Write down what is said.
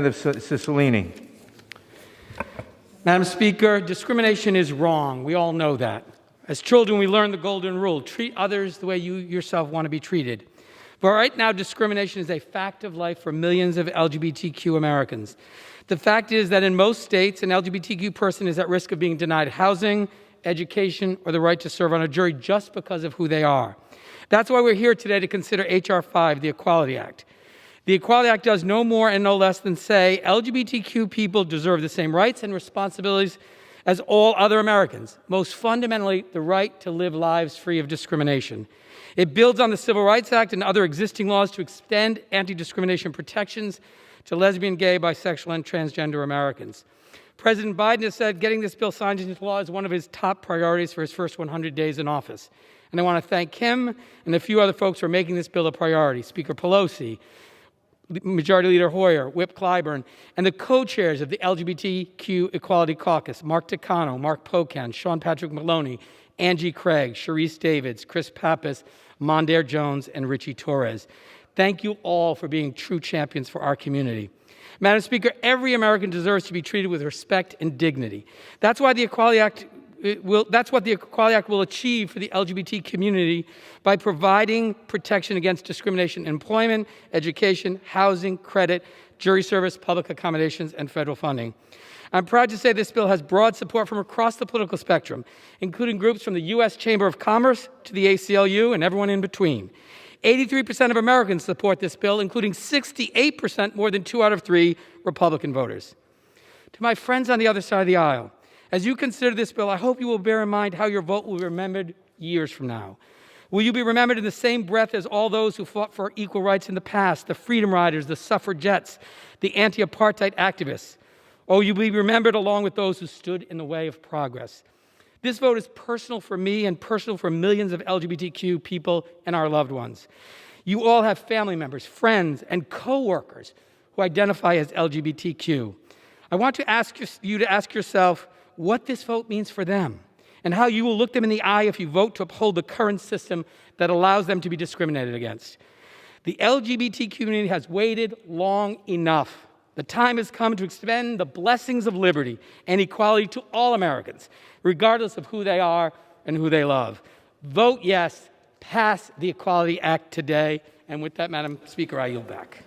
Cicilline. Madam Speaker, discrimination is wrong. We all know that. As children, we learn the golden rule: treat others the way you yourself want to be treated. But right now, discrimination is a fact of life for millions of LGBTQ Americans. The fact is that in most states, an LGBTQ person is at risk of being denied housing, education, or the right to serve on a jury just because of who they are. That's why we're here today to consider H.R. 5, the Equality Act. The Equality Act does no more and no less than say LGBTQ people deserve the same rights and responsibilities as all other Americans, most fundamentally the right to live lives free of discrimination. It builds on the Civil Rights Act and other existing laws to extend anti-discrimination protections to lesbian, gay, bisexual, and transgender Americans. President Biden has said getting this bill signed into law is one of his top priorities for his first 100 days in office. And I want to thank him and a few other folks for making this bill a priority: Speaker Pelosi, Majority Leader Hoyer, Whip Clyburn, and the co-chairs of the LGBTQ Equality Caucus: Mark Takano, Mark Pocan, Sean Patrick Maloney, Angie Craig, Sharice Davids, Chris Pappas, Mondaire Jones, and Richie Torres. Thank you all for being true champions for our community. Madam Speaker, every American deserves to be treated with respect and dignity. That's what the Equality Act will achieve for the LGBT community by providing protection against discrimination in employment, education, housing, credit, jury service, public accommodations, and federal funding. I'm proud to say this bill has broad support from across the political spectrum, including groups from the U.S. Chamber of Commerce to the ACLU and everyone in between. 83% of Americans support this bill, including 68%, more than 2 out of 3 Republican voters. To my friends on the other side of the aisle, as you consider this bill, I hope you will bear in mind how your vote will be remembered years from now. Will you be remembered in the same breath as all those who fought for equal rights in the past, the Freedom Riders, the suffragettes, the anti-apartheid activists? Or will you be remembered along with those who stood in the way of progress? This vote is personal for me and personal for millions of LGBTQ people and our loved ones. You all have family members, friends, and co-workers who identify as LGBTQ. I want to ask you to ask yourself what this vote means for them and how you will look them in the eye if you vote to uphold the current system that allows them to be discriminated against. The LGBT community has waited long enough. The time has come to extend the blessings of liberty and equality to all Americans, regardless of who they are and who they love. Vote yes, pass the Equality Act today. And with that, Madam Speaker, I yield back.